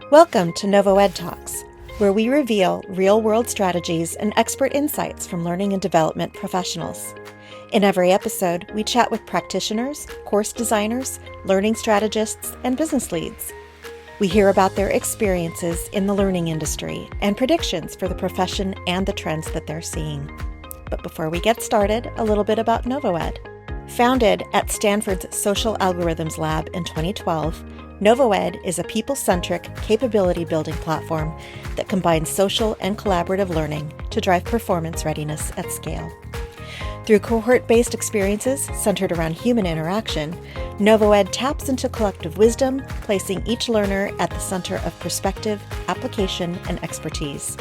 Welcome to NovoEdTalks, where we reveal real-world strategies and expert insights from learning and development professionals. In every episode, we chat with practitioners, course designers, learning strategists, and business leads. We hear about their experiences in the learning industry and predictions for the profession and the trends that they're seeing. But before we get started, a little bit about NovoEd. Founded at Stanford's Social Algorithms Lab in 2012, NovoEd is a people-centric, capability-building platform that combines social and collaborative learning to drive performance readiness at scale. Through cohort-based experiences centered around human interaction, NovoEd taps into collective wisdom, placing each learner at the center of perspective, application, and expertise.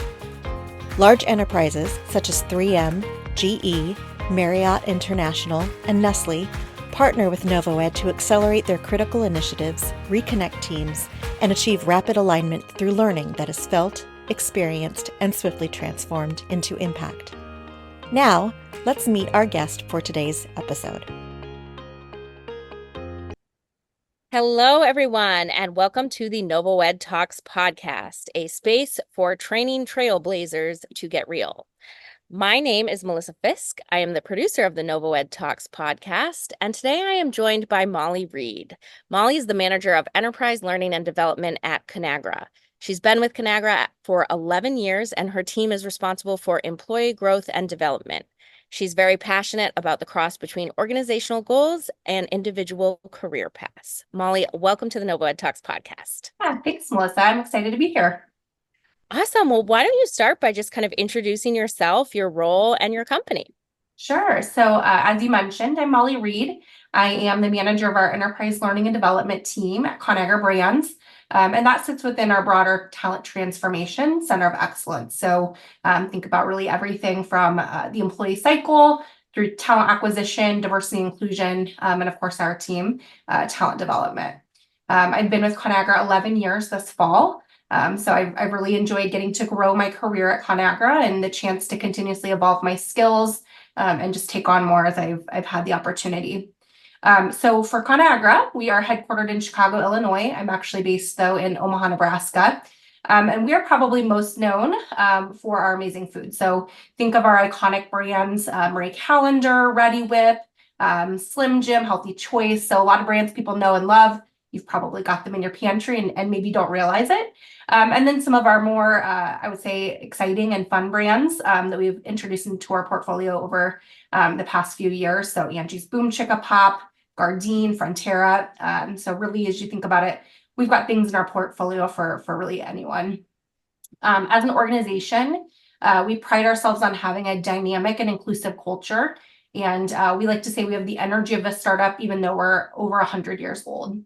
Large enterprises such as 3M, GE, Marriott International, and Nestle partner with NovoEd to accelerate their critical initiatives, reconnect teams, and achieve rapid alignment through learning that is felt, experienced, and swiftly transformed into impact. Now, let's meet our guest for today's episode. Hello, everyone, and welcome to the NovoEdTalks podcast, a space for training trailblazers to get real. My name is Melissa Fisk. I am the producer of the NovoEdTalks podcast, and today I am joined by Molly Reed. Molly is the manager of enterprise learning and development at Conagra. She's been with Conagra for 11 years, and her team is responsible for employee growth and development. She's very passionate about the cross between organizational goals and individual career paths. Molly, welcome to the NovoEdTalks podcast. Thanks, Melissa. I'm excited to be here. Awesome. Well, why don't you start by just kind of introducing yourself, your role, and your company? Sure. So as you mentioned, I'm Molly Reed. I am the manager of our enterprise learning and development team at Conagra Brands. And that sits within our broader talent transformation center of excellence. So think about really everything from the employee cycle through talent acquisition, diversity inclusion, and of course our team, talent development. I've been with Conagra 11 years this fall. So I've really enjoyed getting to grow my career at Conagra and the chance to continuously evolve my skills and just take on more as I've had the opportunity. So for Conagra, we are headquartered in Chicago, Illinois. I'm actually based though in Omaha, Nebraska. And we are probably most known for our amazing food. So think of our iconic brands, Marie Calendar, Ready Whip, Slim Jim, Healthy Choice. So a lot of brands people know and love. You've probably got them in your pantry and maybe don't realize it. And then some of our more, I would say, exciting and fun brands that we've introduced into our portfolio over the past few years. So Angie's Boom Chicka Pop, Gardein, Frontera. So really, as you think about it, we've got things in our portfolio for really anyone. As an organization, we pride ourselves on having a dynamic and inclusive culture. And we like to say we have the energy of a startup, even though we're over 100 years old.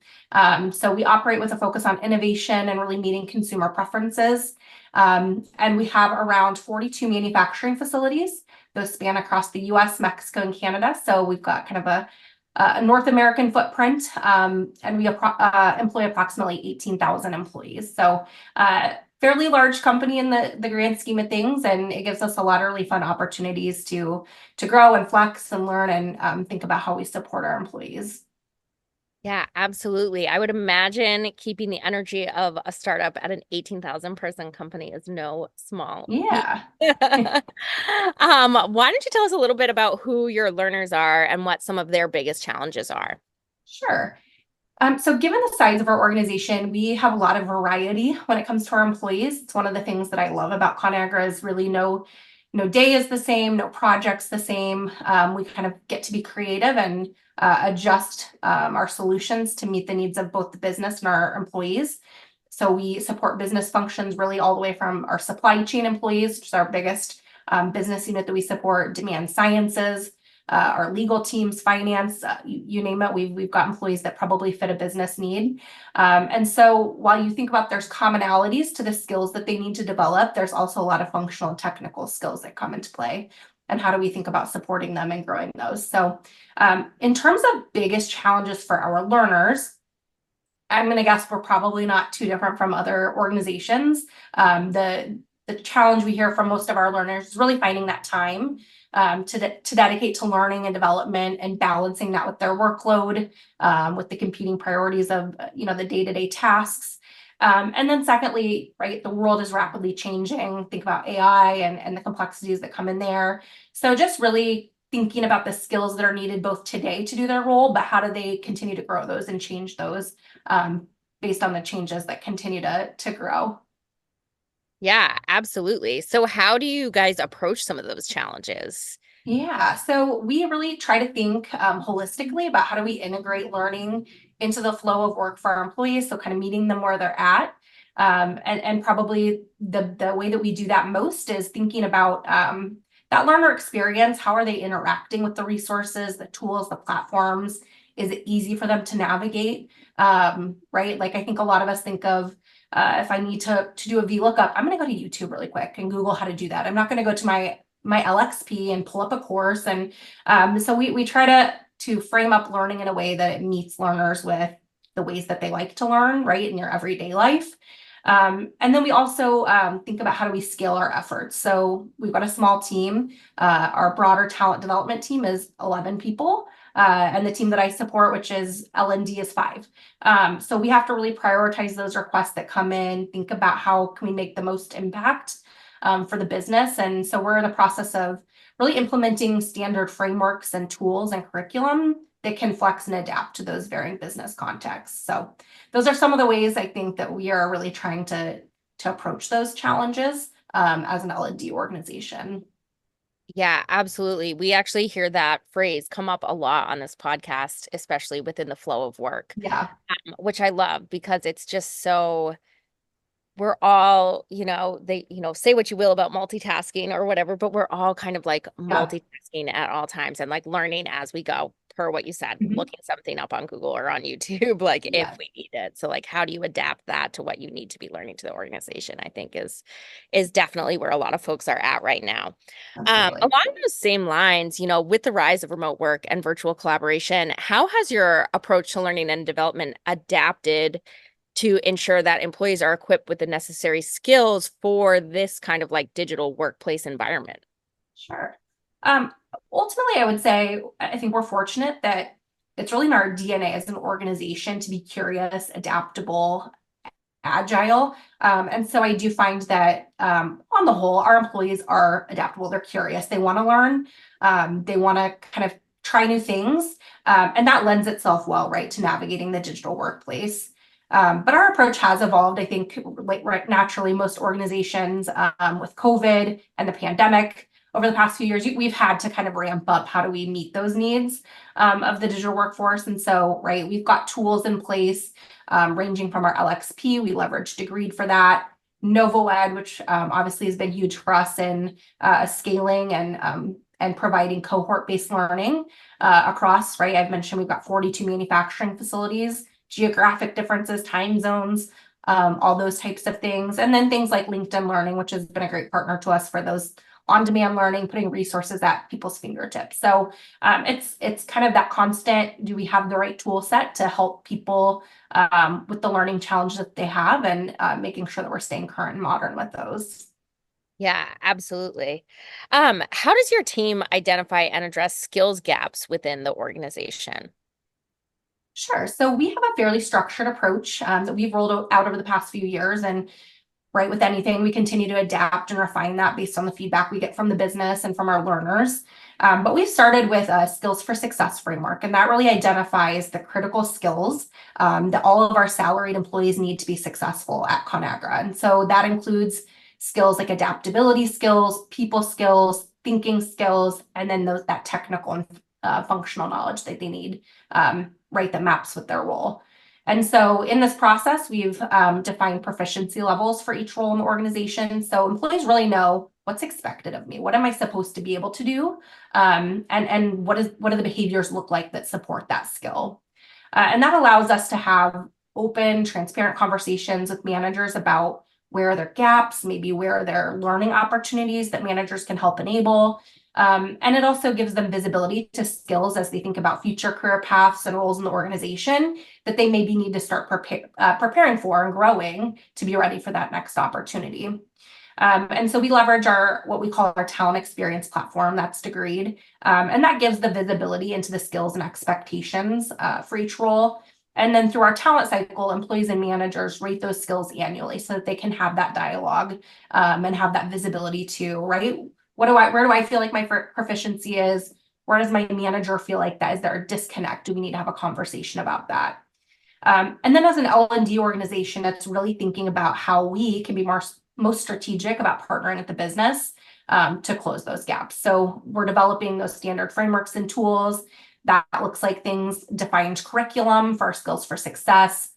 So we operate with a focus on innovation and really meeting consumer preferences. And we have around 42 manufacturing facilities. Those span across the US, Mexico, and Canada. So we've got kind of a North American footprint, and we employ approximately 18,000 employees. So fairly large company in the grand scheme of things, and it gives us a lot of really fun opportunities to grow and flex and learn and think about how we support our employees. Yeah, absolutely. I would imagine keeping the energy of a startup at an 18,000 person company is no small feat. Yeah. Why don't you tell us a little bit about who your learners are and what some of their biggest challenges are? Sure. So given the size of our organization, we have a lot of variety when it comes to our employees. It's one of the things that I love about Conagra is really no day is the same, no project's the same. We kind of get to be creative and adjust our solutions to meet the needs of both the business and our employees. So we support business functions really all the way from our supply chain employees, which is our biggest business unit that we support, demand sciences, our legal teams, finance, you name it. We've got employees that probably fit a business need. And so while you think about there's commonalities to the skills that they need to develop, there's also a lot of functional and technical skills that come into play. And how do we think about supporting them and growing those? So in terms of biggest challenges for our learners, I'm going to guess we're probably not too different from other organizations. The challenge we hear from most of our learners is really finding that time to dedicate to learning and development and balancing that with their workload, with the competing priorities of the day-to-day tasks. And then secondly, right, the world is rapidly changing. Think about AI and the complexities that come in there. So just really thinking about the skills that are needed both today to do their role, but how do they continue to grow those and change those based on the changes that continue to grow. Yeah, absolutely. So how do you guys approach some of those challenges? Yeah, so we really try to think holistically about how do we integrate learning into the flow of work for our employees. So kind of meeting them where they're at. And probably the way that we do that most is thinking about that learner experience. How are they interacting with the resources, the tools, the platforms? Is it easy for them to navigate? Right? Like I think a lot of us think of if I need to do a VLOOKUP, I'm going to go to YouTube really quick and Google how to do that. I'm not going to go to my LXP and pull up a course. And so we try to frame up learning in a way that it meets learners with the ways that they like to learn, right, in your everyday life. And then we also think about how do we scale our efforts. So we've got a small team. Our broader talent development team is 11 people. And the team that I support, which is L&D, is 5. So we have to really prioritize those requests that come in, think about how can we make the most impact for the business. And so we're in the process of really implementing standard frameworks and tools and curriculum that can flex and adapt to those varying business contexts. So those are some of the ways I think that we are really trying to approach those challenges as an L&D organization. Yeah, absolutely. We actually hear that phrase come up a lot on this podcast, especially within the flow of work, Yeah, which I love because it's just so we're all, say what you will about multitasking or whatever, but we're all kind of like yeah. multitasking at all times and like learning as we go, per what you said, Mhm. looking something up on Google or on YouTube, like if Yeah, we need it. So like how do you adapt that to what you need to be learning to the organization, I think is definitely where a lot of folks are at right now. absolutely. Along those same lines, with the rise of remote work and virtual collaboration, how has your approach to learning and development adapted to ensure that employees are equipped with the necessary skills for this kind of like digital workplace environment? Sure. Um, Ultimately, I would say I think we're fortunate that it's really in our DNA as an organization to be curious, adaptable, agile. And so I do find that on the whole, our employees are adaptable. They're curious. They want to learn. They want to kind of try new things. And that lends itself well, right, to navigating the digital workplace. But our approach has evolved. I think, like, right, naturally, most organizations with COVID and the pandemic over the past few years, we've had to kind of ramp up how do we meet those needs of the digital workforce. And so, right, we've got tools in place ranging from our LXP. We leverage Degreed for that. NovoEd, which obviously has been huge for us in scaling and providing cohort-based learning across, right? I've mentioned we've got 42 manufacturing facilities, geographic differences, time zones, all those types of things. And then things like LinkedIn Learning, which has been a great partner to us for those on-demand learning, putting resources at people's fingertips. So it's kind of that constant, do we have the right tool set to help people with the learning challenges that they have and making sure that we're staying current and modern with those. Yeah, absolutely. How does your team identify and address skills gaps within the organization? Sure. So we have a fairly structured approach that we've rolled out over the past few years. And right, with anything, we continue to adapt and refine that based on the feedback we get from the business and from our learners. But we started with a skills for success framework, and that really identifies the critical skills that all of our salaried employees need to be successful at Conagra. And so that includes skills like adaptability skills, people skills, thinking skills, and then that technical and functional knowledge that they need, right, that maps with their role. And so in this process, we've defined proficiency levels for each role in the organization. So employees really know what's expected of me. What am I supposed to be able to do? And what do the behaviors look like that support that skill? And that allows us to have open, transparent conversations with managers about where are their gaps, maybe where are there learning opportunities that managers can help enable. And it also gives them visibility to skills as they think about future career paths and roles in the organization that they maybe need to start preparing for and growing to be ready for that next opportunity. And so we leverage what we call our talent experience platform, that's Degreed. And that gives the visibility into the skills and expectations for each role. And then through our talent cycle, employees and managers rate those skills annually so that they can have that dialogue and have that visibility to, right? Where do I feel like my proficiency is? Where does my manager feel like that? Is there a disconnect? Do we need to have a conversation about that? And then as an L&D organization, that's really thinking about how we can be most strategic about partnering with the business to close those gaps. So we're developing those standard frameworks and tools. That looks like things defined curriculum for skills for success,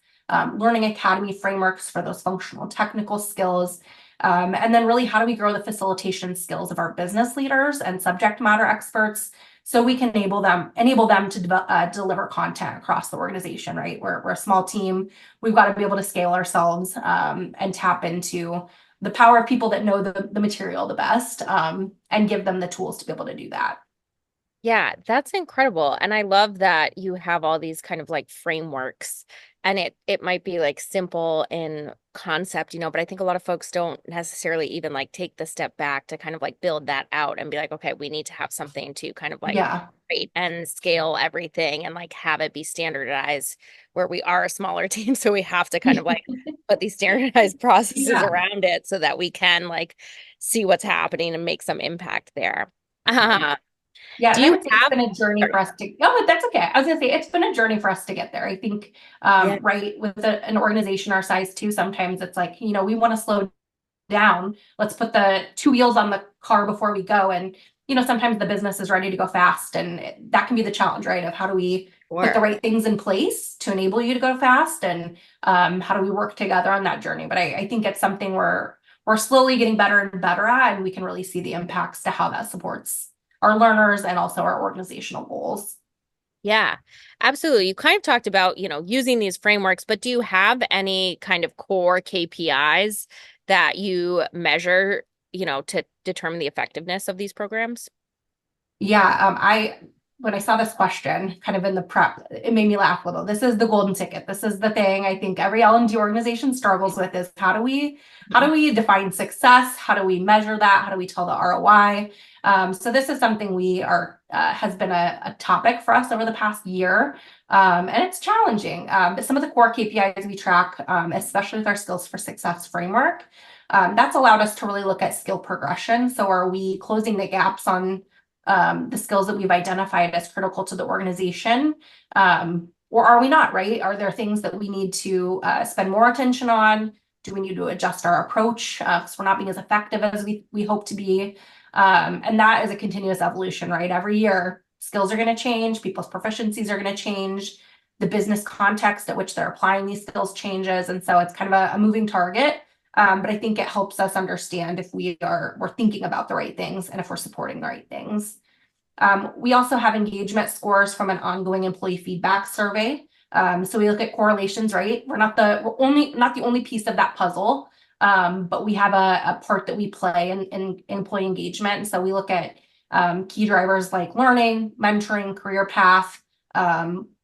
learning academy frameworks for those functional technical skills. And then really, how do we grow the facilitation skills of our business leaders and subject matter experts so we can enable them to deliver content across the organization, right? We're a small team. We've got to be able to scale ourselves and tap into the power of people that know the material the best and give them the tools to be able to do that. Yeah, that's incredible. And I love that you have all these kind of like frameworks, and it might be like simple in concept, but I think a lot of folks don't necessarily even like take the step back to kind of like build that out and be like, okay, we need to have something to kind of like Yeah. rate and scale everything and like have it be standardized where we are a smaller team. So we have to kind of like put these standardized processes Yeah. around it so that we can like see what's happening and make some impact there. Yeah, Do and I you would say it's have, been a journey sorry. for us to. Oh, that's okay. I was gonna say it's been a journey for us to get there. I think, Yeah, right, with an organization our size too, sometimes it's like, we want to slow down. Let's put the two wheels on the car before we go. And, sometimes the business is ready to go fast. And that can be the challenge, right? Of how do we put the sure. right things in place to enable you to go fast? And how do we work together on that journey? But I think it's something we're slowly getting better and better at, and we can really see the impacts to how that supports our learners and also our organizational goals. Yeah, absolutely. You kind of talked about, using these frameworks, but do you have any kind of core KPIs that you measure, to determine the effectiveness of these programs? Yeah, I when I saw this question kind of in the prep, it made me laugh a little. This is the golden ticket. This is the thing I think every L&D organization struggles with is how do we define success? How do we measure that? How do we tell the ROI? So this is something we are has been a topic for us over the past year. And it's challenging. But some of the core KPIs we track, especially with our skills for success framework, that's allowed us to really look at skill progression. So are we closing the gaps on the skills that we've identified as critical to the organization? Or are we not, right? Are there things that we need to spend more attention on? Do we need to adjust our approach because we're not being as effective as we hope to be? And that is a continuous evolution, right? Every year, skills are going to change, people's proficiencies are going to change, the business context at which they're applying these skills changes. And so it's kind of a moving target. But I think it helps us understand if we're thinking about the right things and if we're supporting the right things. We also have engagement scores from an ongoing employee feedback survey. So we look at correlations, right? We're not the only piece of that puzzle, but we have a part that we play in employee engagement. And so we look at key drivers like learning, mentoring, career path.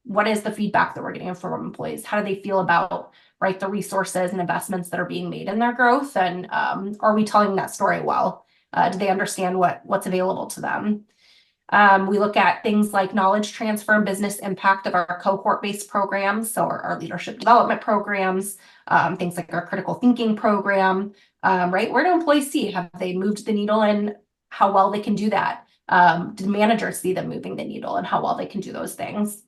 What is the feedback that we're getting from employees? How do they feel about, right, the resources and investments that are being made in their growth? And are we telling that story well? Do they understand what's available to them? We look at things like knowledge transfer and business impact of our cohort-based programs, so our leadership development programs, things like our critical thinking program, right? Where do employees see? Have they moved the needle and how well they can do that? Do managers see them moving the needle and how well they can do those things?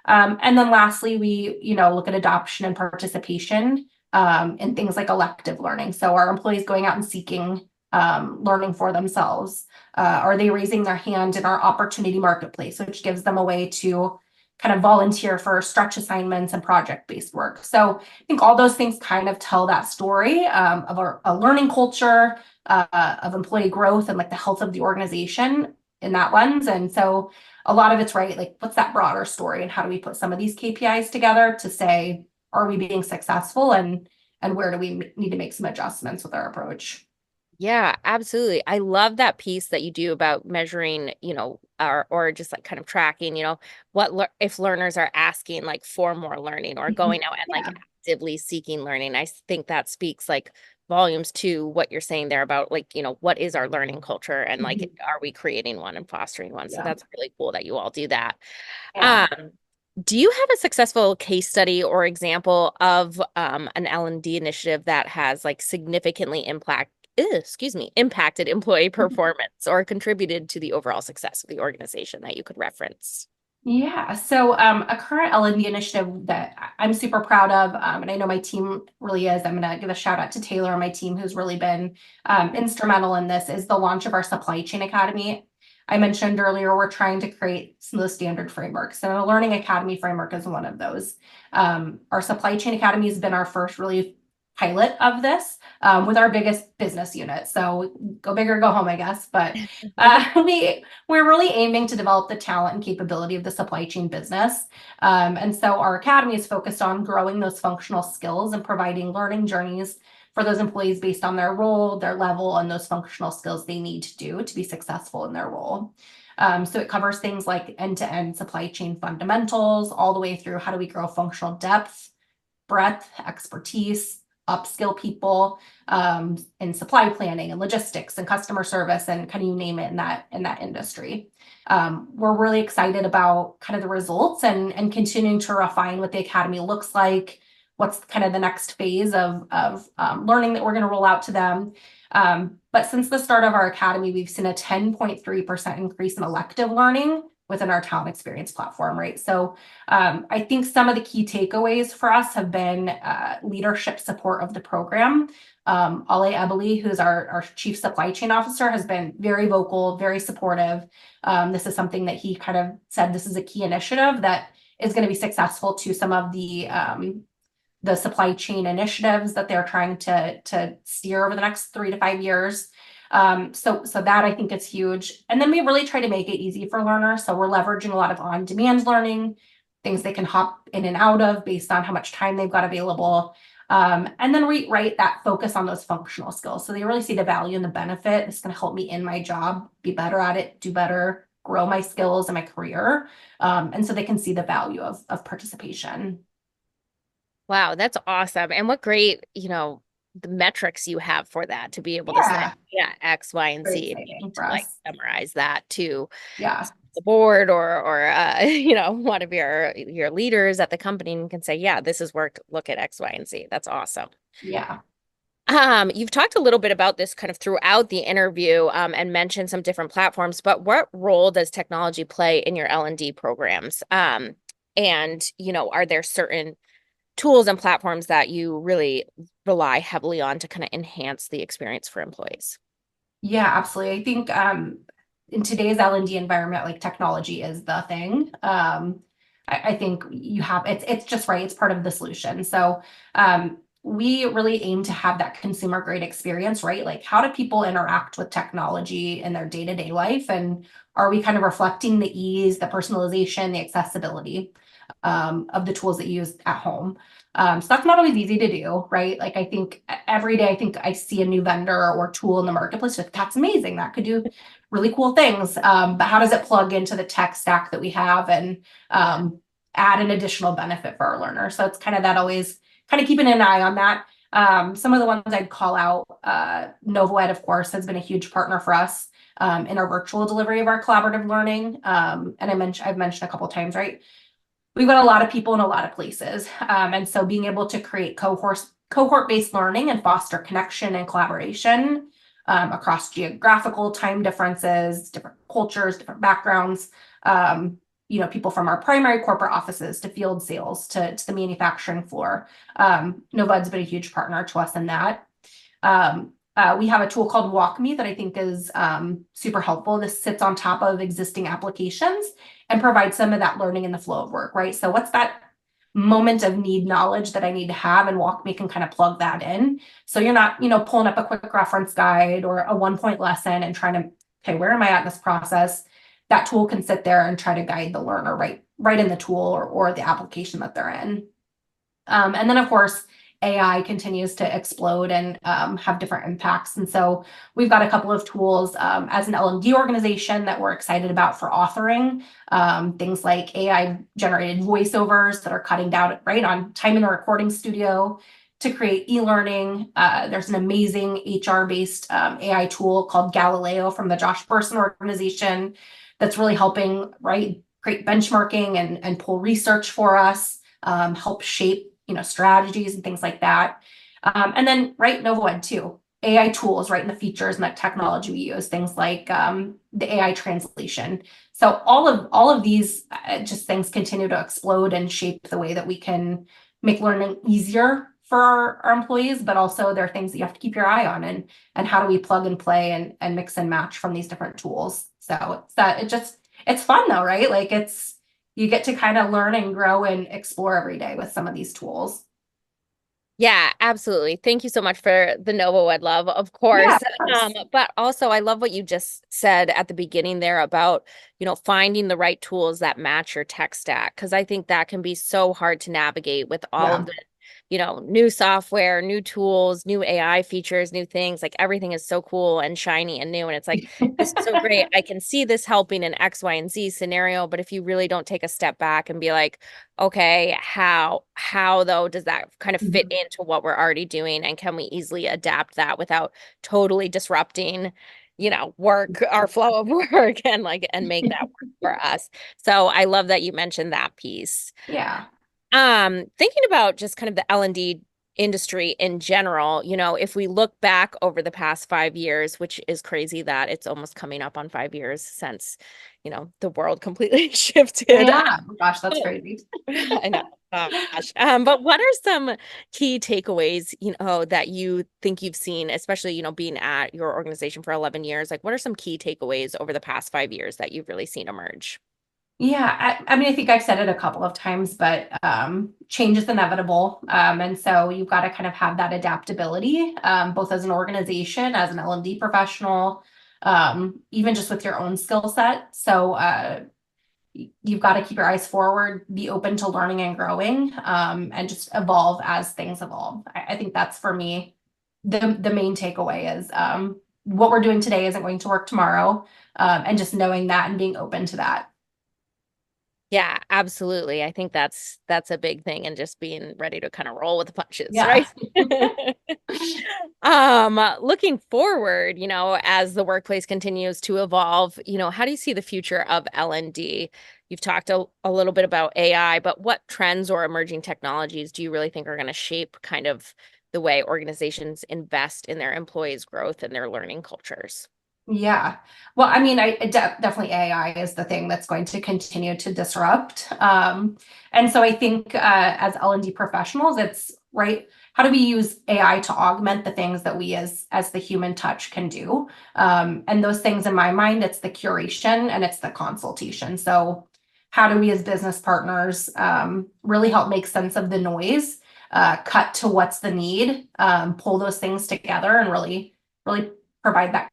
And then lastly, we look at adoption and participation in things like elective learning. So are employees going out and seeking learning for themselves? Are they raising their hand in our opportunity marketplace, which gives them a way to kind of volunteer for stretch assignments and project-based work? So I think all those things kind of tell that story of a learning culture, of employee growth and like the health of the organization in that lens. And so a lot of it's right, like what's that broader story and how do we put some of these KPIs together to say, are we being successful and where do we need to make some adjustments with our approach? Yeah, absolutely. I love that piece that you do about measuring, or just like kind of tracking, if learners are asking like for more learning or going out and like Yeah. actively seeking learning. I think that speaks like volumes to what you're saying there about like, what is our learning culture and like, Mhm. are we creating one and fostering one? So Yeah. that's really cool that you all do that. Yeah. Um, Do you have a successful case study or example of an L&D initiative that has like significantly impacted employee performance or contributed to the overall success of the organization that you could reference? Yeah, so a current L&D initiative that I'm super proud of, and I know my team really is. I'm going to give a shout out to Taylor and my team, who's really been instrumental in this, is the launch of our supply chain academy. I mentioned earlier, we're trying to create some of those standard frameworks, and a learning academy framework is one of those. Our supply chain academy has been our first really pilot of this with our biggest business unit. So go big or go home, I guess. But we're really aiming to develop the talent and capability of the supply chain business. And so our academy is focused on growing those functional skills and providing learning journeys for those employees based on their role, their level, and those functional skills they need to do to be successful in their role. So it covers things like end-to-end supply chain fundamentals, all the way through how do we grow functional depth, breadth, expertise, upskill people in supply planning and logistics and customer service and kind of you name it in that industry. We're really excited about kind of the results and continuing to refine what the academy looks like, what's kind of the next phase of learning that we're going to roll out to them. But since the start of our academy, we've seen a 10.3% increase in elective learning within our talent experience platform, right? So I think some of the key takeaways for us have been leadership support of the program. Ale Ebeli, who's our chief supply chain officer, has been very vocal, very supportive. This is something that he kind of said this is a key initiative that is going to be successful to some of the supply chain initiatives that they're trying to steer over the next 3 to 5 years. So that I think is huge. And then we really try to make it easy for learners. So we're leveraging a lot of on-demand learning, things they can hop in and out of based on how much time they've got available. And then we that focus on those functional skills. So they really see the value and the benefit. It's going to help me in my job, be better at it, do better, grow my skills and my career. And so they can see the value of participation. Wow, that's awesome. And what great, the metrics you have for that to be able to say, Yeah, yeah, X, Y, and very Z, and you exciting need for to like us. summarize that to Yeah, the board or one of your leaders at the company and can say, yeah, this has worked. Look at X, Y, and Z. That's awesome. yeah. You've talked a little bit about this kind of throughout the interview, and mentioned some different platforms, but what role does technology play in your L&D programs? And, are there certain tools and platforms that you really rely heavily on to kind of enhance the experience for employees? Yeah, absolutely. I think in today's L&D environment, like technology is the thing. I think you have it's just right. It's part of the solution. So we really aim to have that consumer grade experience, right? Like how do people interact with technology in their day-to-day life? And are we kind of reflecting the ease, the personalization, the accessibility of the tools that you use at home? So that's not always easy to do, right? Like I think every day I think I see a new vendor or tool in the marketplace, like that's amazing. That could do really cool things. But how does it plug into the tech stack that we have and add an additional benefit for our learners? So it's kind of that always kind of keeping an eye on that. Some of the ones I'd call out, NovoEd, of course, has been a huge partner for us in our virtual delivery of our collaborative learning. And I've mentioned a couple of times, right? We've got a lot of people in a lot of places. And so being able to create cohort-based learning and foster connection and collaboration across geographical time differences, different cultures, different backgrounds, people from our primary corporate offices to field sales to the manufacturing floor. NovoEd's been a huge partner to us in that. We have a tool called WalkMe that I think is super helpful. This sits on top of existing applications and provides some of that learning in the flow of work, right? So what's that moment of need knowledge that I need to have, and WalkMe can kind of plug that in. So you're not, pulling up a quick reference guide or a 1-point lesson and trying to, okay, where am I at in this process? That tool can sit there and try to guide the learner right in the tool or the application that they're in. And then of course, AI continues to explode and have different impacts. And so we've got a couple of tools as an L&D organization that we're excited about for authoring. Things like AI generated voiceovers that are cutting down right on time in the recording studio to create e-learning. There's an amazing HR-based AI tool called Galileo from the Josh Bersin organization that's really helping, right, create benchmarking and pull research for us, help shape, strategies and things like that. And then, right, NovoEd too. AI tools, right, and the features and the technology we use, things like the AI translation. So all of these just things continue to explode and shape the way that we can make learning easier for our employees, but also there are things that you have to keep your eye on, and how do we plug and play and mix and match from these different tools. So it's fun though, right? Like you get to kind of learn and grow and explore every day with some of these tools. Yeah, absolutely. Thank you so much for the NovoEd love, of Yeah, course. of course. But also I love what you just said at the beginning there about, finding the right tools that match your tech stack, because I think that can be so hard to navigate with all Yeah. of the, new software, new tools, new AI features, new things. Like everything is so cool and shiny and new. And it's like, this is so great. I can see this helping in X, Y, and Z scenario. But if you really don't take a step back and be like, okay, how though does that kind of fit Mhm. into what we're already doing, and can we easily adapt that without totally disrupting, work, our flow of work, and make that work for us. So I love that you mentioned that piece. Yeah. Thinking about just kind of the L&D industry in general, if we look back over the past 5 years, which is crazy that it's almost coming up on 5 years since, the world completely shifted. Yeah. Oh, gosh, that's crazy. I know. Gosh. But what are some key takeaways, that you think you've seen, especially, being at your organization for 11 years? Like, what are some key takeaways over the past 5 years that you've really seen emerge? Yeah, I mean, I think I've said it a couple of times, but change is inevitable. And so you've got to kind of have that adaptability, both as an organization, as an L&D professional, even just with your own skill set. So you've got to keep your eyes forward, be open to learning and growing, and just evolve as things evolve. I think that's for me, the main takeaway is what we're doing today isn't going to work tomorrow, and just knowing that and being open to that. Yeah, absolutely. I think that's a big thing, and just being ready to kind of roll with the punches, Yeah. right? Looking forward, as the workplace continues to evolve, how do you see the future of L&D? You've talked a little bit about AI, but what trends or emerging technologies do you really think are going to shape kind of the way organizations invest in their employees' growth and their learning cultures? Yeah. Well, I mean, definitely AI is the thing that's going to continue to disrupt. And so I think as L&D professionals, it's right. How do we use AI to augment the things that we as the human touch can do? And those things in my mind, it's the curation and it's the consultation. So how do we as business partners really help make sense of the noise, cut to what's the need, pull those things together and really provide that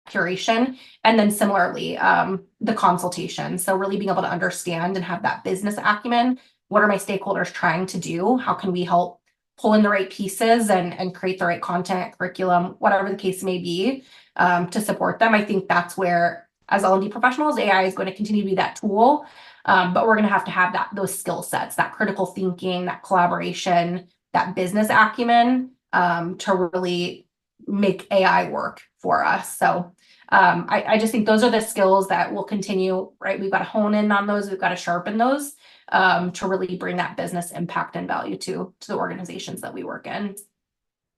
curation, and then similarly the consultation, so really being able to understand and have that business acumen. What are my stakeholders trying to do? How can we help pull in the right pieces and create the right content, curriculum, whatever the case may be, to support them? I think that's where, as L&D professionals, AI is going to continue to be that tool, but we're going to have those skill sets, that critical thinking, that collaboration, that business acumen, to really make AI work for us. So I just think those are the skills that will continue, right? We've got to hone in on those. We've got to sharpen those, to really bring that business impact and value to the organizations that we work in.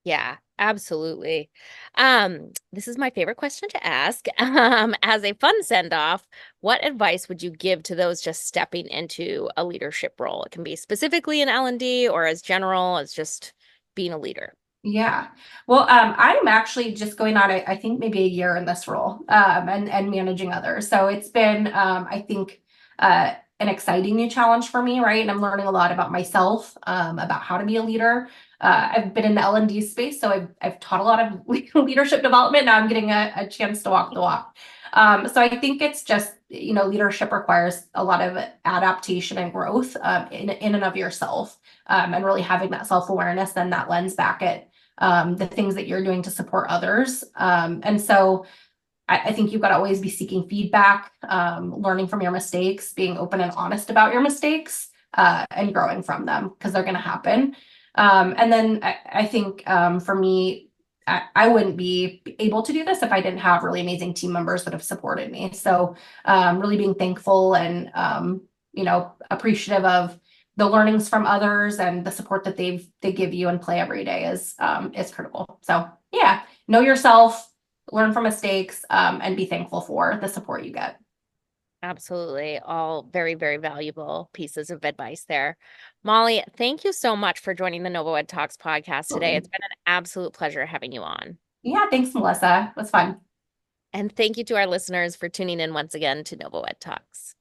Yeah, absolutely. This is my favorite question to ask. As a fun send off, what advice would you give to those just stepping into a leadership role? It can be specifically in L&D or as general as just being a leader. Yeah. Well, I'm actually just going on, I think maybe a year in this role, and managing others. So it's been, I think, an exciting new challenge for me, right? And I'm learning a lot about myself, about how to be a leader. I've been in the L&D space, so I've taught a lot of leadership development. Now I'm getting a chance to walk the walk. So I think it's just, leadership requires a lot of adaptation and growth, in and of yourself, and really having that self-awareness and that lens back at the things that you're doing to support others. And so I think you've got to always be seeking feedback, learning from your mistakes, being open and honest about your mistakes, and growing from them because they're going to happen. And then I think for me, I wouldn't be able to do this if I didn't have really amazing team members that have supported me. So really being thankful and appreciative of the learnings from others and the support that they give you and play every day is critical. So yeah, know yourself, learn from mistakes, and be thankful for the support you get. Absolutely. All very, very valuable pieces of advice there. Molly, thank you so much for joining the NovoEd Talks podcast today. It's Absolutely. been an absolute pleasure having you on. Yeah, thanks, Melissa. It was fun. And thank you to our listeners for tuning in once again to NovoEd Talks.